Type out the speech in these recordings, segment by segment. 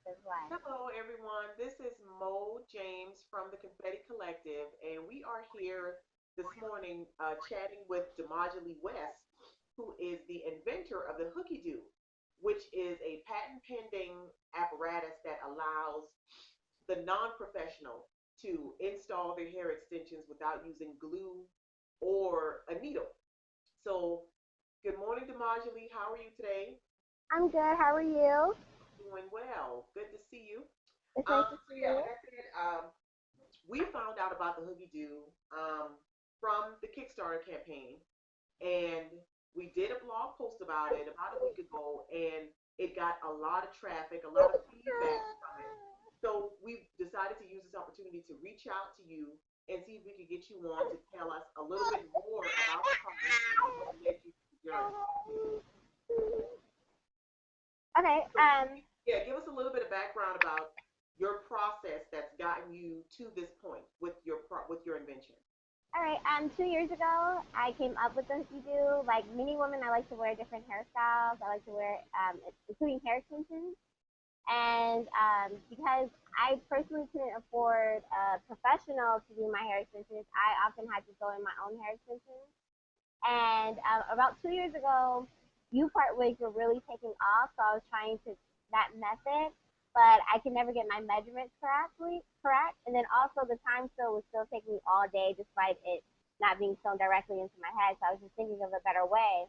Hello, everyone. This is Mo James from the Confetti Collective, and we are here this morning chatting with Demajali West, who is the inventor of the Hookie Doo, which is a patent pending apparatus that allows the non professional to install their hair extensions without using glue or a needle. So, good morning, Demajali. How are you today? I'm good. How are you? Doing well. Good to see you. It's nice to So see yeah, you. like I said, we found out about the Hoogie Doo from the Kickstarter campaign, and we did a blog post about it about a week ago, and it got a lot of traffic, a lot of feedback from it. So we decided to use this opportunity to reach out to you and see if we could get you on to tell us a little bit more about the project and what led you to the journey. Okay. So yeah, give us a little bit of background about your process that's gotten you to this point with with your invention. All right. 2 years ago, I came up with the Hookie Doo. Like many women, I like to wear different hairstyles. I like to wear, including hair extensions. And because I personally couldn't afford a professional to do my hair extensions, I often had to go in my own hair extensions. And about 2 years ago, U-part wigs were really taking off, so I was trying to that method, but I could never get my measurements correct. And then also the time still was still taking me all day, despite it not being sewn directly into my head. So I was just thinking of a better way.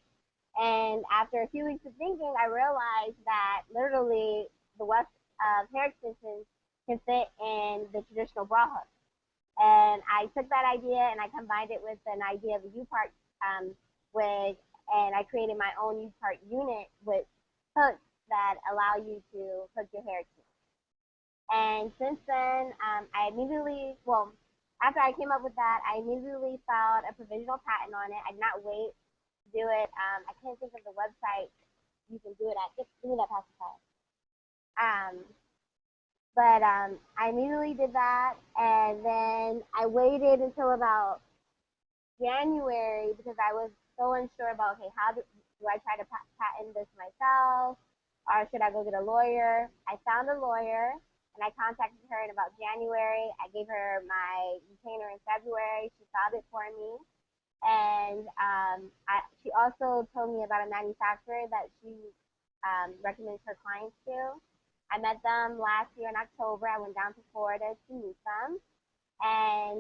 And after a few weeks of thinking, I realized that literally the weft of hair extensions can fit in the traditional bra hook. And I took that idea and I combined it with an idea of a U-part wig, and I created my own U-part unit with hooks that allow you to hook your hair to. And since then, I immediately, well, after I came up with that, I immediately filed a provisional patent on it. I did not wait to do it. I can't think of the website you can do it at. Just give me that pacifier. But I immediately did that, and then I waited until about January because I was so unsure about, okay, do I try to patent this myself or should I go get a lawyer? I found a lawyer and I contacted her in about January. I gave her my retainer in February. She filed it for me. And she also told me about a manufacturer that she recommends her clients to. I met them last year in October. I went down to Florida to meet them. And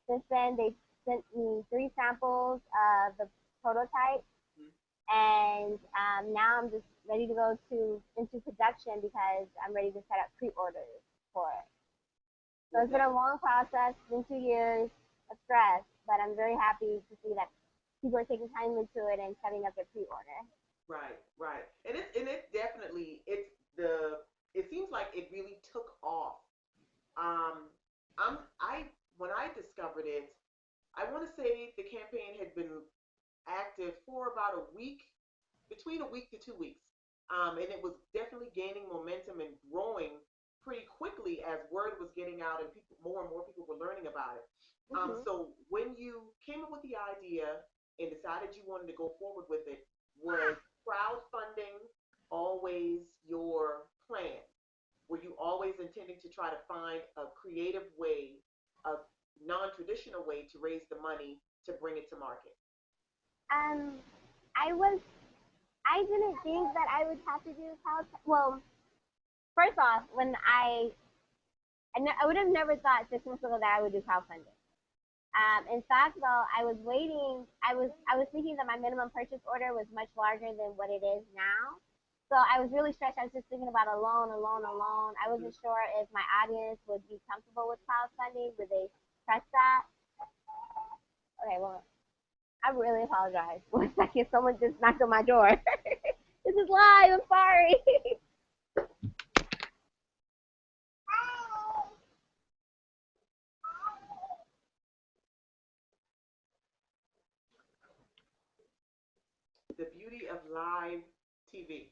since then, they sent me 3 samples of the prototype, Mhm. and now I'm just ready to go to into production because I'm ready to set up pre-orders for it. So Well, it's been a that long process, it's been 2 years of stress, but I'm very happy to see that people are taking time into it and setting up their pre-order. right, right, and it definitely it seems like it really took off. Um, I when I discovered it, I want to say the campaign had been active for about a week, between a week to 2 weeks. And it was definitely gaining momentum and growing pretty quickly as word was getting out and people, more and more people were learning about it. Hmm. So when you came up with the idea and decided you wanted to go forward with it, was crowdfunding always your plan? Were you always intending to try to find a creative way, a non-traditional way to raise the money to bring it to market? Um, I was I didn't think that I would have to do cloud. Well, first off, I would have never thought 6 months ago that I would do crowdfunding. In fact, though, I was waiting. I was thinking that my minimum purchase order was much larger than what it is now. So I was really stressed. I was just thinking about a loan, a loan, a loan. I Hmm. wasn't sure if my audience would be comfortable with crowdfunding. Would they trust that? Okay, well, I really apologize. 1 second, someone just knocked on my door. This is live. I'm sorry. The beauty of live TV.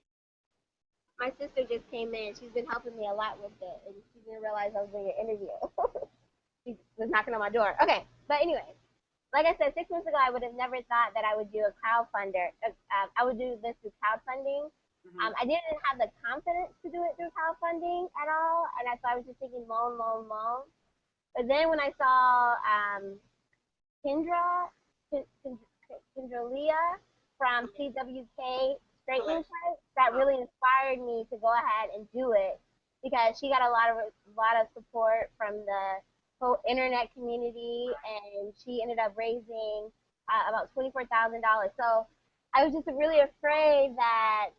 My sister just came in. She's been helping me a lot with it, and she didn't realize I was doing an interview. She was knocking on my door. Okay, but anyway, like I said, 6 months ago, I would have never thought that I would do a crowdfunder. I would do this with crowdfunding Hmm. I didn't have the confidence to do it through crowdfunding at all, and so I was just thinking loan, loan, loan. But then when I saw Kendra, Kendra Leah from CWK Straightening Collection. Place, that Uh-huh. really inspired me to go ahead and do it because she got a lot of support from the whole internet community, and she ended up raising about $24,000. So I was just really afraid that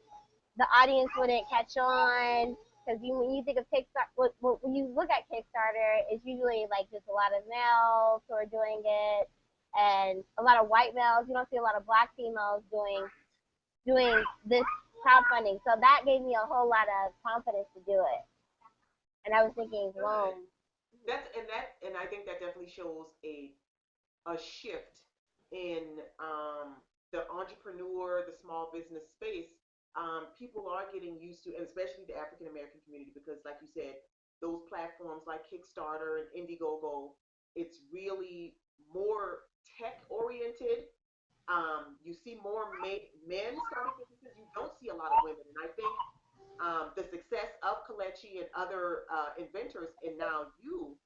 the audience wouldn't catch on because when you think of Kickstarter, when you look at Kickstarter, it's usually like just a lot of males who are doing it, and a lot of white males. You don't see a lot of black females doing this crowdfunding. So that gave me a whole lot of confidence to do it. And I was thinking Good. loans. And I think that definitely shows a shift in the entrepreneur, the small business space. People are getting used to, and especially the African American community, because, like you said, those platforms like Kickstarter and Indiegogo, it's really more tech oriented. You see more men starting businesses. You don't see a lot of women, and I think the success of Kalechi and other inventors, and now you,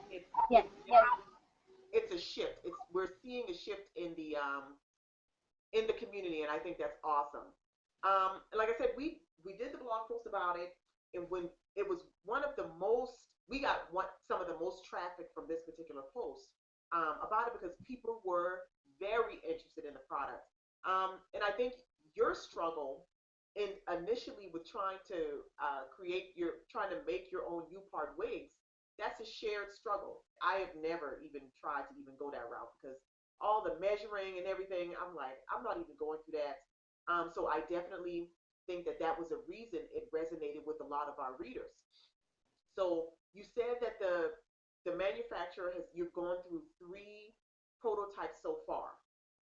it's Yes, it's yes, definitely it's a shift. It's We're seeing a shift in the community, and I think that's awesome. Like I said, we did the blog post about it, and when it was one of the most, we got some of the most traffic from this particular post about it because people were very interested in the product. And I think your struggle in initially with trying to trying to make your own U part wigs, that's a shared struggle. I have never even tried to even go that route because all the measuring and everything, I'm like, I'm not even going through that. So I definitely think that that was a reason it resonated with a lot of our readers. So you said that the manufacturer has you've gone through three prototypes so far.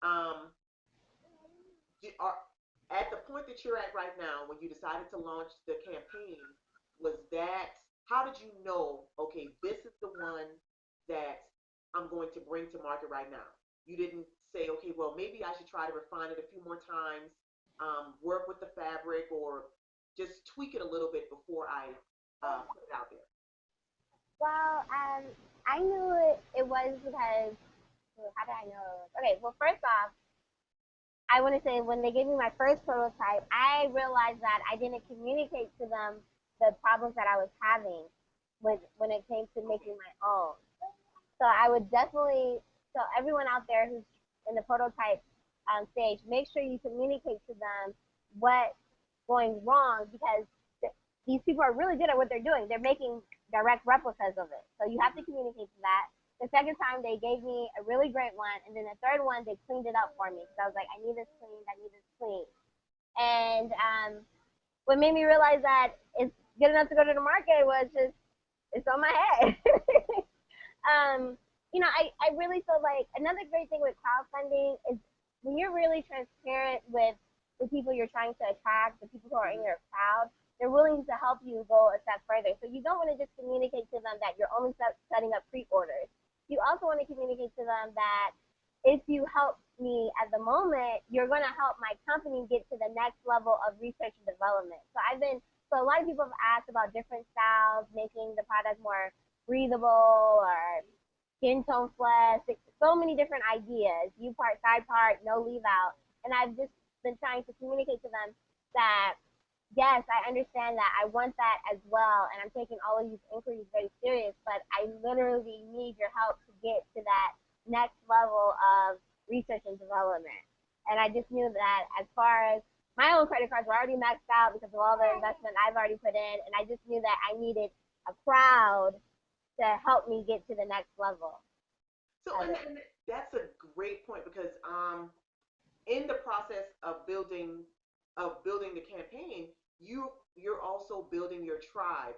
Um, are, at the point that you're at right now, when you decided to launch the campaign, was that how did you know? Okay, this is the one that I'm going to bring to market right now. You didn't say, okay, well, maybe I should try to refine it a few more times, work with the fabric, or just tweak it a little bit before I put it out there. well, I knew it was because, how did I know? Okay, well, first off, I want to say when they gave me my first prototype, I realized that I didn't communicate to them the problems that I was having when it came to making Okay. my own. So I would definitely tell everyone out there who's in the prototype stage, make sure you communicate to them what's going wrong because these people are really good at what they're doing. They're making direct replicas of it. So you have to Mm-hmm. communicate to that. The second time they gave me a really great one, and then the third one they cleaned it up for me. So I was like, I need this cleaned. I need this cleaned. And what made me realize that it's good enough to go to the market was just it's on my head. um, I really feel like another great thing with crowdfunding is when you're really transparent with the people you're trying to attract, the people who are in Mm-hmm. your crowd, they're willing to help you go a step further. So you don't want to just communicate to them that you're only setting up pre-orders. You also want to communicate to them that if you help me at the moment, you're going to help my company get to the next level of research and development. So a lot of people have asked about different styles, making the product more breathable or skin tone flesh, so many different ideas, U part, side part, no leave out. And I've just been trying to communicate to them that yes, I understand that. I want that as well. And I'm taking all of these inquiries very serious, but I literally need your help to get to that next level of research and development. And I just knew that as far as my own credit cards were already maxed out because of all the investment I've already put in, and I just knew that I needed a crowd to help me get to the next level So, of it. and that's a great point because in the process of building the campaign, you're also building your tribe,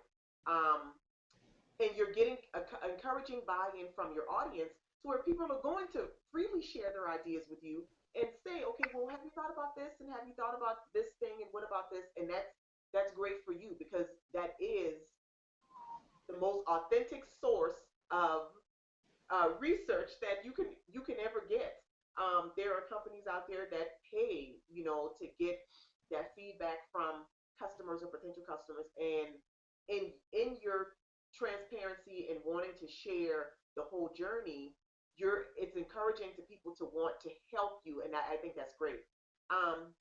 um, and you're getting encouraging buy-in from your audience to where people are going to freely share their ideas with you and say, okay, well, have you thought about this, and have you thought about this thing, and what about this? And that's great for you because that is the most authentic source of research that you can ever get. There are companies out there that pay, to get that feedback from customers or potential customers, and in your transparency and wanting to share the whole journey, it's encouraging to people to want to help you, and I think that's great. Um,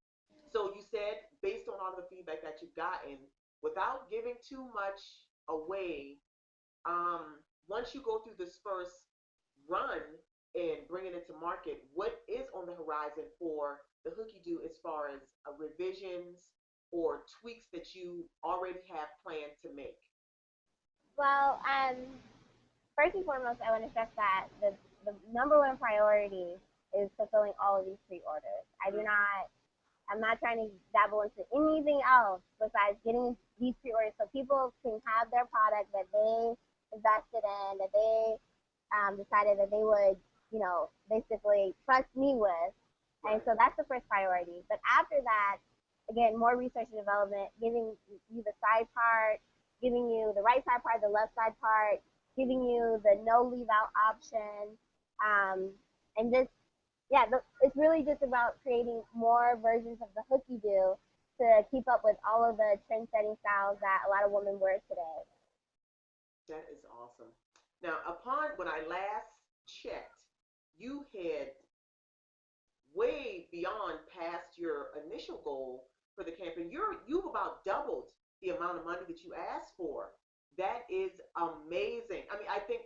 so you said, based on all the feedback that you've gotten, without giving too much away, once you go through this first run and bringing it to market, what is on the horizon for the Hookie Do as far as revisions or tweaks that you already have planned to make? Well, first and foremost, I want to stress that the number one priority is fulfilling all of these pre-orders. I'm not trying to dabble into anything else besides getting these pre-orders so people can have their product that they invested in, that they decided that they would, basically trust me with. And Right. so that's the first priority. But after that, again, more research and development, giving you the side part, giving you the right side part, the left side part, giving you the no leave out option, and just yeah, it's really just about creating more versions of the Hookie Do to keep up with all of the trend setting styles that a lot of women wear today. That is awesome. Now, upon when I last checked, you had way beyond past your initial goal for the campaign. You've about doubled the amount of money that you asked for. That is amazing. I mean, I think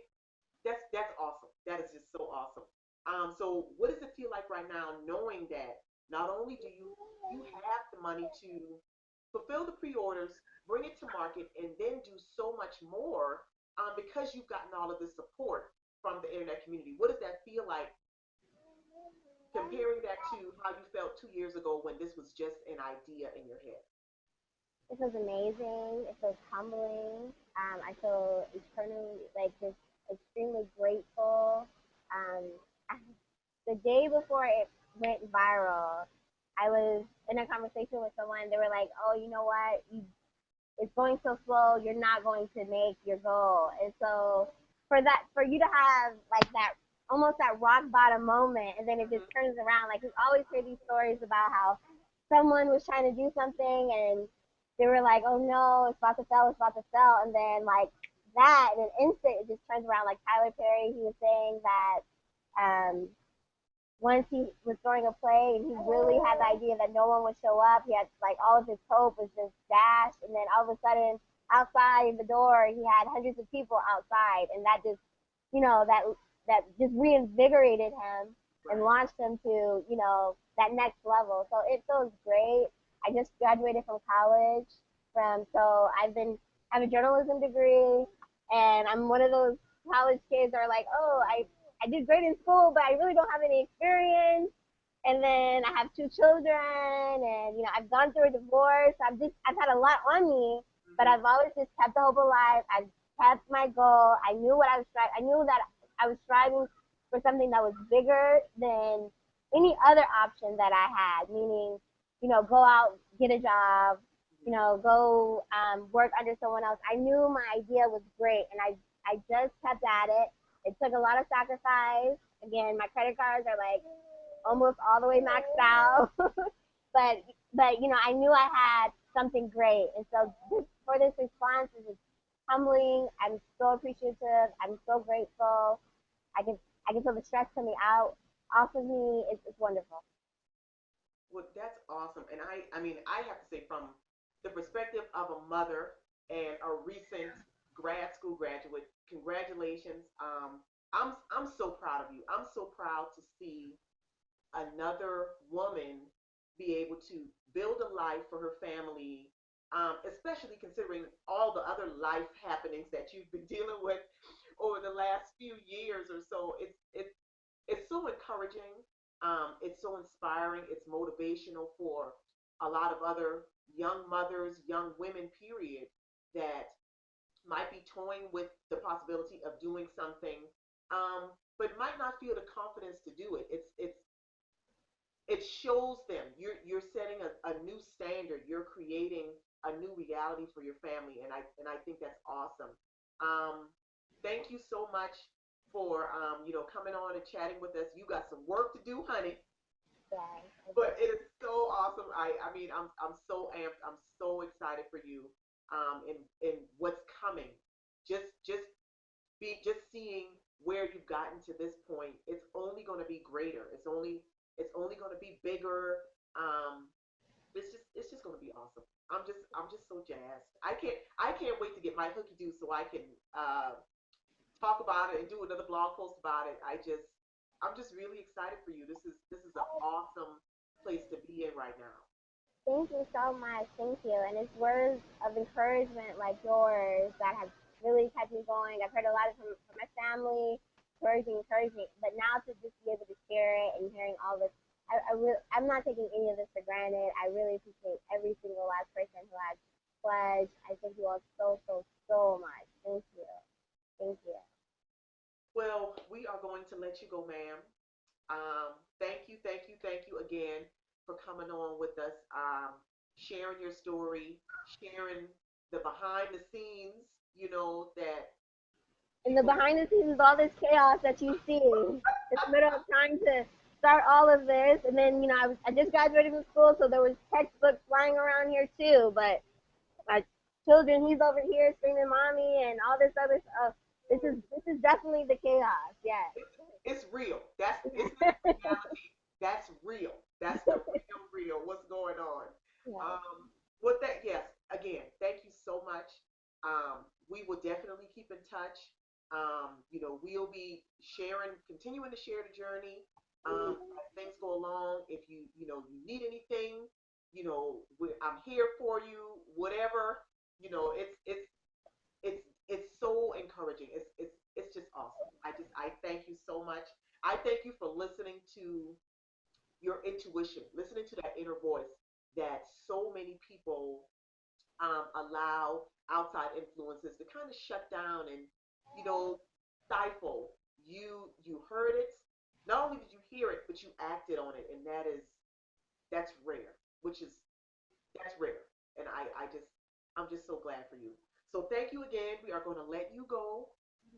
that's awesome. That is just so awesome. So what does it feel like right now, knowing that not only do you have the money to fulfill the pre-orders, bring it to market, and then do so much more because you've gotten all of this support from the internet community? What does that feel like, comparing that to how you felt 2 years ago when this was just an idea in your head? It feels amazing. It feels humbling. I feel eternally like just extremely grateful. Um, the day before it went viral, I was in a conversation with someone. They were like, "Oh, you know what? It's going so slow. You're not going to make your goal." And so for you to have like that almost that rock bottom moment, and then it just Hmm. turns around. Like we always hear these stories about how someone was trying to do something and they were like, "Oh no, it's about to fail. It's about to fail," and then like that in an instant, it just turns around. Like Tyler Perry, he was saying that um, once he was throwing a play and he really had the idea that no one would show up. He had like all of his hope was just dashed, and then all of a sudden, outside the door, he had hundreds of people outside, and that just, that just reinvigorated him and Right. launched him to that next level. So it feels great. I just graduated from college, so I have a journalism degree, and I'm one of those college kids that are like, oh, I did great in school, but I really don't have any experience. And then I have two children, and I've gone through a divorce. I've had a lot on me, but Hmm. I've always just kept the hope alive. I've kept my goal. I knew what I was striving. I knew that I was striving for something that was bigger than any other option that I had. Meaning, go out, get a job, go work under someone else. I knew my idea was great, and I just kept at it. It took a lot of sacrifice. Again, my credit cards are like almost all the way maxed out. but I knew I had something great, and so for this response is just humbling. I'm so appreciative. I'm so grateful. I can I can feel the stress coming out off of me. It's wonderful. Well, that's awesome. And I mean, I have to say, from the perspective of a mother and a recent grad school graduate, congratulations. I'm so proud of you. I'm so proud to see another woman be able to build a life for her family, especially considering all the other life happenings that you've been dealing with over the last few years or so. It's so encouraging. It's so inspiring. It's motivational for a lot of other young mothers, young women, period, that might be toying with the possibility of doing something, but might not feel the confidence to do it. It shows them you're setting a new standard. You're creating a new reality for your family, and I think that's awesome. Um, Thank you so much for coming on and chatting with us. You got some work to do, honey. Yes, I But do. it is so awesome. I mean, I'm so amped. I'm so excited for you. In what's coming. Just just seeing where you've gotten to this point. It's only going to be greater. It's only going to be bigger. Um, it's just going to be awesome. I'm just so jazzed. I can't wait to get my hooky do so I can talk about it and do another blog post about it. I'm just really excited for you. This is an awesome place to be in right now. Thank you so much. Thank you. And it's words of encouragement like yours that have really kept me going. I've heard a lot from my family, encouraging. But now to just be able to share it and hearing all this, I'm not taking any of this for granted. I really appreciate every single last person who has pledged. I thank you all so much. Thank you. Thank you. Well, we are going to let you go, ma'am. Thank you again for coming on with us, sharing your story, sharing the behind the scenes, that In the people. behind the scenes is all this chaos that you see in the middle of trying to start all of this. And then, I just graduated from school, so there was textbooks flying around here too. But my children, he's over here screaming mommy and all this other stuff. This is definitely the chaos. Yes. It's real. It's not reality. That's real. That's the real. What's going on? Yes. Um, with that, yes. Again, thank you so much. We will definitely keep in touch. We'll be continuing to share the journey as things go along. If you need anything, I'm here for you. Whatever, it's so encouraging. It's just awesome. I thank you so much. I thank you for listening to your intuition, listening to that inner voice that so many people allow outside influences to kind of shut down and you know stifle. You heard it. Not only did you hear it, but you acted on it, and that's rare. Which is That's rare. And I'm just so glad for you. So thank you again. We are going to let you go.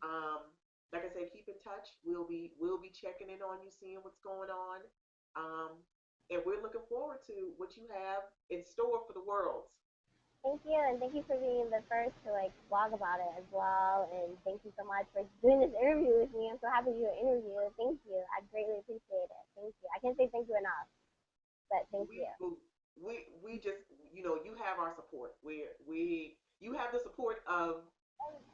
Um, like I said, keep in touch. We'll be checking in on you, seeing what's going on. Um, and we're looking forward to what you have in store for the world. Thank you, and thank you for being the first to blog about it as well. And thank you so much for doing this interview with me. I'm so happy to do an interview. Thank you. I greatly appreciate it. Thank you. I can't say thank you enough, but thank you. We we just you have our support. You have the support of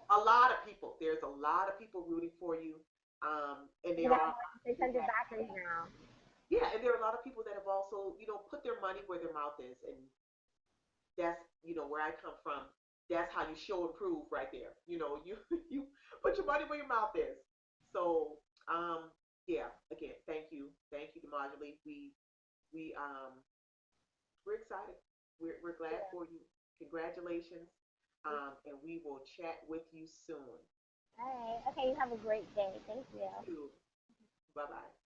a lot of people. There's a lot of people rooting for you. And We there got are more than people 600 that backers now. Yeah, and there are a lot of people that have also, put their money where their mouth is, and that's, where I come from. That's how you show and prove right there. You you put your money where your mouth is. So, yeah, again, thank you, Demajali. We we're excited. We're glad for you. Congratulations. And we will chat with you soon. All right. Okay, you have a great day. Thank you. You too. Bye bye.